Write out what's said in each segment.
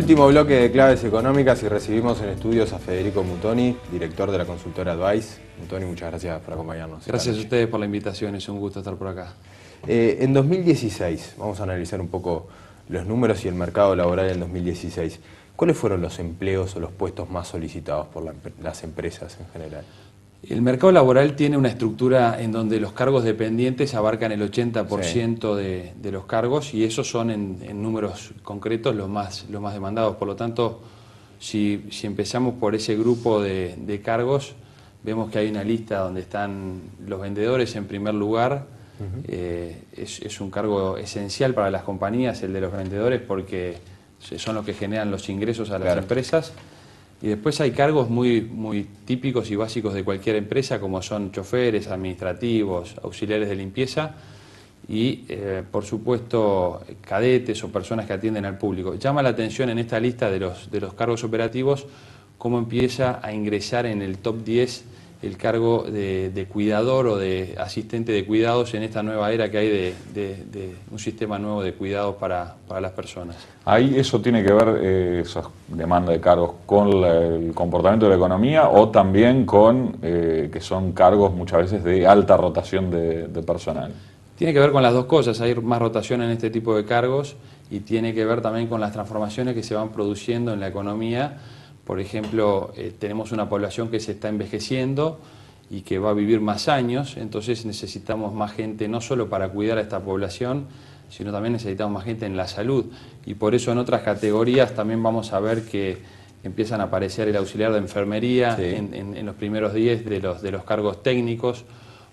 Último bloque de Claves Económicas y recibimos en estudios a Federico Mutoni, director de la consultora Advice. Mutoni, muchas gracias por acompañarnos. Gracias a ustedes por la invitación, es un gusto estar por acá. En 2016, vamos a analizar un poco los números y el mercado laboral en 2016. ¿Cuáles fueron los empleos o los puestos más solicitados por las empresas en general? El mercado laboral tiene una estructura en donde los cargos dependientes abarcan el 80% de los cargos, y esos son en números concretos los más demandados. Por lo tanto, si empezamos por ese grupo de cargos, vemos que hay una lista donde están los vendedores en primer lugar. Es un cargo esencial para las compañías, el de los vendedores, porque son los que generan los ingresos a las empresas. Y después hay cargos muy típicos y básicos de cualquier empresa, como son choferes, administrativos, auxiliares de limpieza y, por supuesto, cadetes o personas que atienden al público. Llama la atención en esta lista de los cargos operativos cómo empieza a ingresar en el top 10 el cargo de cuidador o de asistente de cuidados en esta nueva era que hay de un sistema nuevo de cuidados para las personas. Ahí eso tiene que ver, esa demanda de cargos, con el comportamiento de la economía, o también con que son cargos muchas veces de alta rotación de personal. Tiene que ver con las dos cosas, hay más rotación en este tipo de cargos y tiene que ver también con las transformaciones que se van produciendo en la economía. Por ejemplo, tenemos una población que se está envejeciendo y que va a vivir más años, entonces necesitamos más gente no solo para cuidar a esta población, sino también necesitamos más gente en la salud. Y por eso en otras categorías también vamos a ver que empiezan a aparecer el auxiliar de enfermería en los primeros 10 de los cargos técnicos,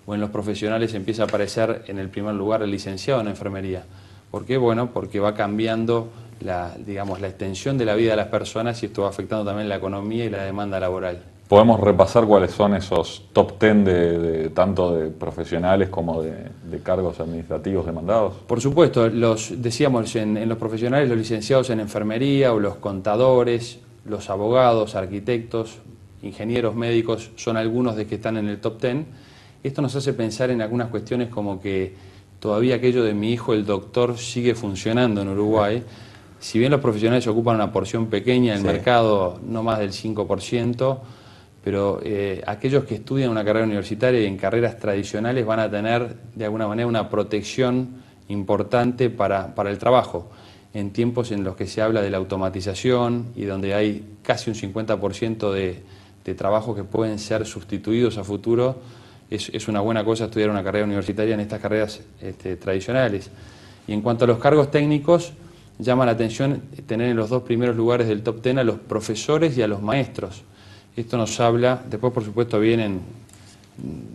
o en los profesionales empieza a aparecer en el primer lugar el licenciado en enfermería. ¿Por qué? Bueno, porque va cambiando la extensión de la vida de las personas, y esto va afectando también la economía y la demanda laboral. ¿Podemos repasar cuáles son esos top 10 tanto de profesionales como de cargos administrativos demandados? Por supuesto, decíamos en los profesionales, los licenciados en enfermería, o los contadores, los abogados, arquitectos, ingenieros, médicos, son algunos de que están en el top 10. Esto nos hace pensar en algunas cuestiones como que todavía aquello de mi hijo el doctor sigue funcionando en Uruguay. Si bien los profesionales ocupan una porción pequeña del mercado, no más del 5%, pero aquellos que estudian una carrera universitaria y en carreras tradicionales van a tener de alguna manera una protección importante para el trabajo, en tiempos en los que se habla de la automatización y donde hay casi un 50% de trabajos que pueden ser sustituidos a futuro. Es una buena cosa estudiar una carrera universitaria en estas carreras tradicionales. Y en cuanto a los cargos técnicos, llama la atención tener en los dos primeros lugares del top 10 a los profesores y a los maestros. Esto nos habla, después por supuesto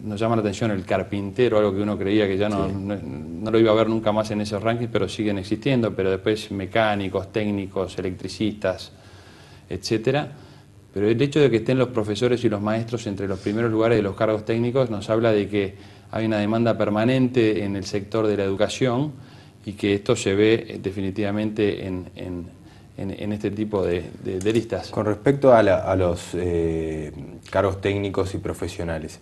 nos llama la atención el carpintero, algo que uno creía que ya no lo iba a ver nunca más en esos rankings, pero siguen existiendo, pero después mecánicos, técnicos, electricistas, etcétera. Pero el hecho de que estén los profesores y los maestros entre los primeros lugares de los cargos técnicos nos habla de que hay una demanda permanente en el sector de la educación, y que esto se ve definitivamente en este tipo de listas. Con respecto a los cargos técnicos y profesionales,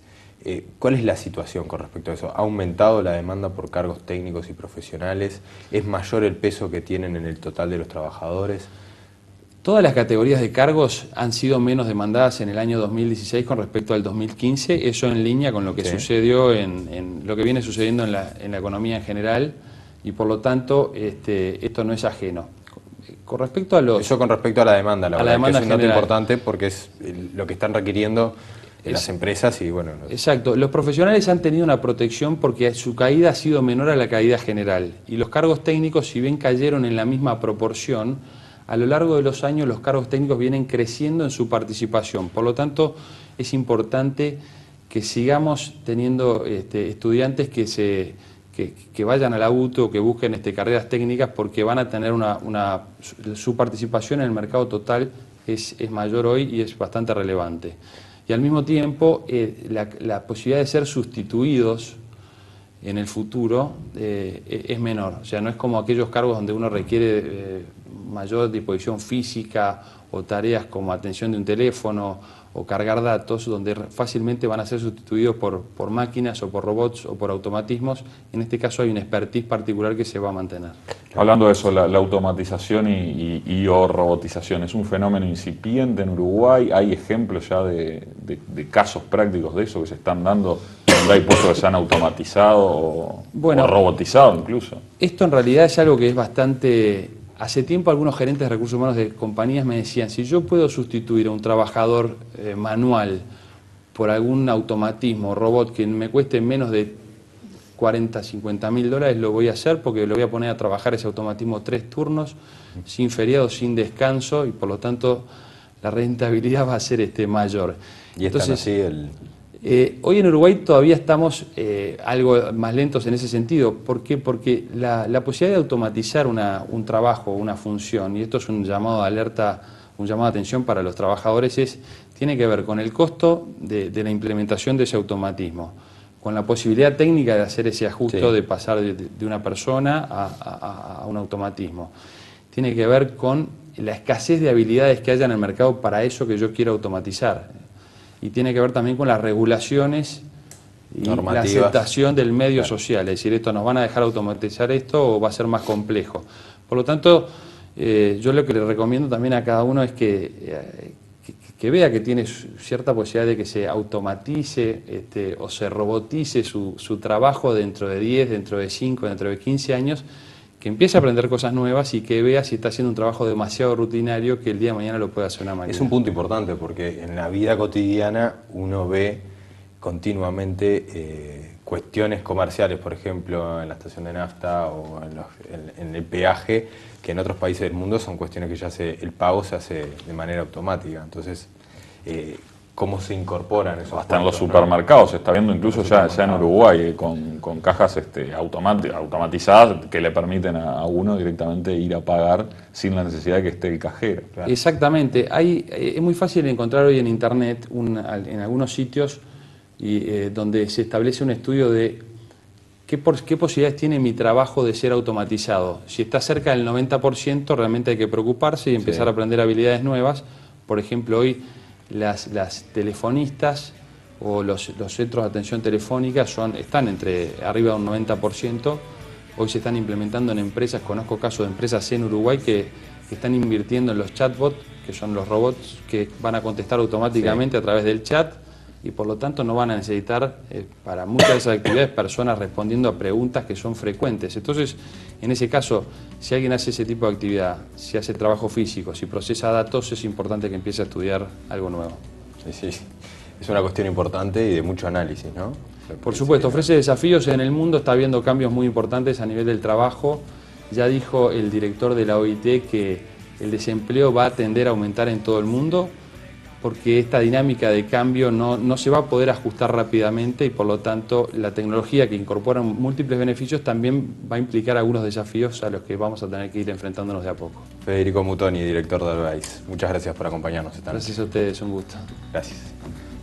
¿cuál es la situación con respecto a eso? ¿Ha aumentado la demanda por cargos técnicos y profesionales? ¿Es mayor el peso que tienen en el total de los trabajadores? Todas las categorías de cargos han sido menos demandadas en el año 2016 con respecto al 2015, eso en línea con lo que sucedió en lo que viene sucediendo en la economía en general, y por lo tanto esto no es ajeno. Con respecto a eso con respecto a la demanda, la verdad que es un dato importante porque es lo que están requiriendo las empresas y bueno... Exacto, los profesionales han tenido una protección porque su caída ha sido menor a la caída general, y los cargos técnicos, si bien cayeron en la misma proporción, a lo largo de los años los cargos técnicos vienen creciendo en su participación. Por lo tanto, es importante que sigamos teniendo estudiantes que vayan a la UTE o que busquen carreras técnicas, porque van a tener su participación en el mercado total es mayor hoy y es bastante relevante. Y al mismo tiempo, la posibilidad de ser sustituidos en el futuro es menor. O sea, no es como aquellos cargos donde uno requiere mayor disposición física o tareas como atención de un teléfono o cargar datos, donde fácilmente van a ser sustituidos por máquinas o por robots o por automatismos. En este caso hay un expertise particular que se va a mantener. Hablando de eso, la automatización y o robotización, ¿es un fenómeno incipiente en Uruguay? ¿Hay ejemplos ya de casos prácticos de eso que se están dando, donde hay puestos que se han automatizado o robotizado incluso? Esto en realidad es algo que es bastante... Hace tiempo algunos gerentes de recursos humanos de compañías me decían, si yo puedo sustituir a un trabajador manual por algún automatismo, robot, que me cueste menos de 40, 50 mil dólares, lo voy a hacer porque lo voy a poner a trabajar ese automatismo 3 turnos, sin feriado, sin descanso, y por lo tanto la rentabilidad va a ser mayor. Y están así hoy en Uruguay todavía estamos algo más lentos en ese sentido. ¿Por qué? Porque la posibilidad de automatizar un trabajo, una función, y esto es un llamado de alerta, un llamado de atención para los trabajadores, tiene que ver con el costo de la implementación de ese automatismo, con la posibilidad técnica de hacer ese ajuste, de pasar de una persona a un automatismo. Tiene que ver con la escasez de habilidades que haya en el mercado para eso que yo quiero automatizar. Y tiene que ver también con las regulaciones y la aceptación del medio social. Es decir, ¿nos van a dejar automatizar esto o va a ser más complejo? Por lo tanto, yo lo que le recomiendo también a cada uno es que vea que tiene cierta posibilidad de que se automatice o se robotice su trabajo dentro de 10, dentro de 5, dentro de 15 años, que empiece a aprender cosas nuevas y que vea si está haciendo un trabajo demasiado rutinario que el día de mañana lo pueda hacer una máquina. Es un punto importante porque en la vida cotidiana uno ve continuamente cuestiones comerciales, por ejemplo, en la estación de nafta o en el peaje, que en otros países del mundo son cuestiones que el pago se hace de manera automática. Entonces, ¿cómo se incorporan esos hasta puntos, en los supermercados, se está viendo incluso ya en Uruguay, con cajas automatizadas que le permiten a uno directamente ir a pagar sin la necesidad de que esté el cajero. Claro. Exactamente. Es muy fácil encontrar hoy en Internet, en algunos sitios, donde se establece un estudio de qué posibilidades tiene mi trabajo de ser automatizado. Si está cerca del 90%, realmente hay que preocuparse y empezar a aprender habilidades nuevas. Por ejemplo, hoy las telefonistas o los centros de atención telefónica están entre arriba de un 90%. Hoy se están implementando en empresas, conozco casos de empresas en Uruguay que están invirtiendo en los chatbots, que son los robots que van a contestar automáticamente a través del chat, y por lo tanto no van a necesitar para muchas de esas actividades personas respondiendo a preguntas que son frecuentes. Entonces, en ese caso, si alguien hace ese tipo de actividad, si hace trabajo físico, si procesa datos, es importante que empiece a estudiar algo nuevo. Sí, es una cuestión importante y de mucho análisis, ¿no? Por supuesto, ofrece desafíos en el mundo, está habiendo cambios muy importantes a nivel del trabajo. Ya dijo el director de la OIT que el desempleo va a tender a aumentar en todo el mundo, porque esta dinámica de cambio no se va a poder ajustar rápidamente y por lo tanto la tecnología que incorpora múltiples beneficios también va a implicar algunos desafíos a los que vamos a tener que ir enfrentándonos de a poco. Federico Mutoni, director de Advice, muchas gracias por acompañarnos esta noche. Gracias a ustedes, un gusto. Gracias.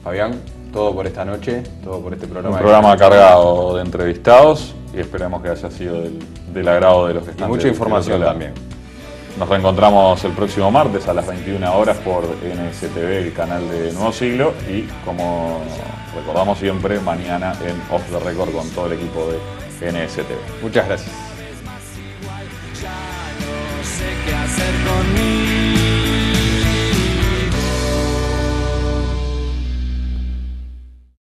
Fabián, todo por esta noche, todo por este programa. Un programa cargado de entrevistados y esperemos que haya sido del agrado de los que están. Y mucha información también. Nos reencontramos el próximo martes a las 21 horas por NSTV, el canal de Nuevo Siglo, y como recordamos siempre, mañana en Off the Record con todo el equipo de NSTV. Muchas gracias.